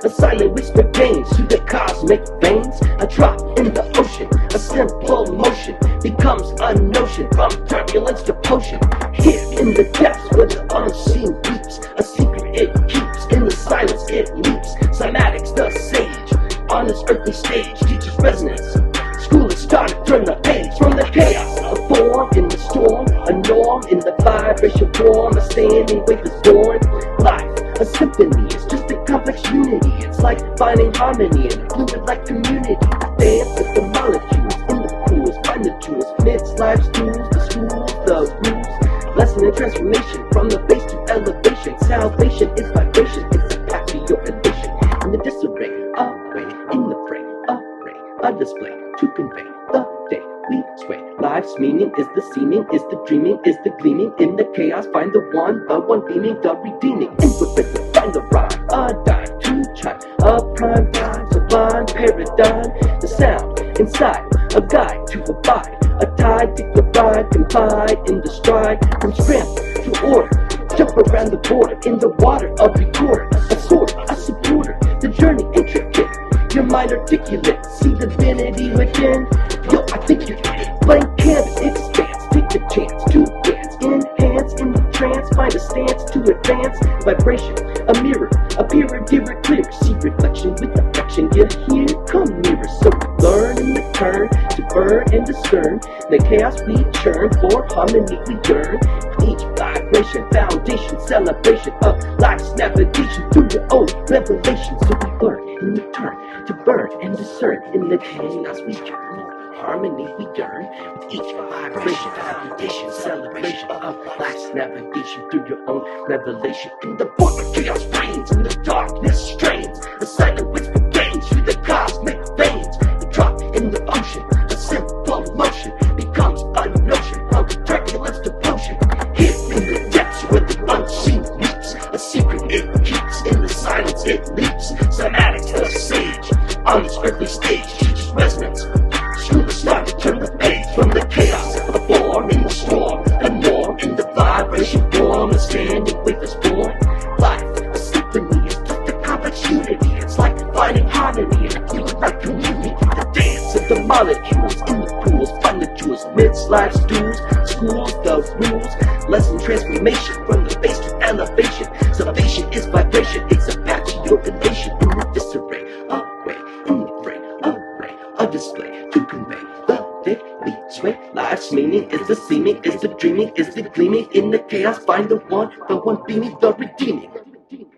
A silent whisper gains through the cosmic veins. A drop in the ocean, a simple motion becomes a notion, from turbulence to potion. Here in the depths where the unseen weeps, a secret it keeps, in the silence it leaps. Cy-matics, the sage, on this earthly stage, teaches resonance. School has started, turn the page from the chaos. A form in the storm, a norm in the vibration form. A standing wave is born. Life, a symphony, it's just a complex unity. It's like finding harmony in a fluid like community. Dance with the molecules in the pools, find the jewels. Amidst life's duels, the schools, the rules. Lesson and transformation, from the base to elevation. Salvation is vibration, it's a path to your elation. In the disarray, a ray, in the fray, a ray, a display to convey the day we sway. Life's meaning is the seeming, is the dreaming, is the gleaming. In the chaos, find the one beaming, the redeeming. In the rhythm, find the rhyme, a dime to chime, a prime time, sublime paradigm. The sound inside, a guide to abide, a tide to glide, confide in the stride. From strength to order, jump around the border, in the water, a recorder, a sword, a supporter. The journey intricate, your mind articulate, see the divinity within. Yo, I think you can. Blank canvas expands, take the chance to dance, enhance in the trance, find a stance to advance. Vibration, a mirror, appear and give it clear. See reflection with affection, you hear, come nearer. So learn and return to burn and discern. The chaos we churn, for harmony we yearn. Each vibration, foundation, celebration of life's navigation through your own revelation. So we learn and return to burn and discern. In the chaos we yearn, harmony we yearn. With each vibration, foundation, celebration of life's navigation through your own revelation. In the void of chaos reigns, in the darkness strains. The silent whisper gains through the cosmic veins. The drop in the ocean, a simple motion becomes a notion, from turbulence to potion. Here in the depths where the unseen weeps, a secret it keeps, in the silence it leaps. Cy-matics, the sage, on this earthly stage, teaches resonance. School has started, turn the page from the chaos. A form in the storm, a norm in the vibration form. A standing wave is born. Life, a symphony, it's just a complex unity. It's like finding harmony in a fluid like community. The dance of the molecules in the pools, find the jewels. Amidst life's duels, schools, the rules. Lesson transformation, from the base to elevation. Salvation is vibration, it's a path to your elation. In the disarray, a way, in the fray, a ray, a display to convey the day we sway. Life's meaning is the seeming, is the dreaming, is the gleaming. In the chaos, find the one beaming, the redeeming.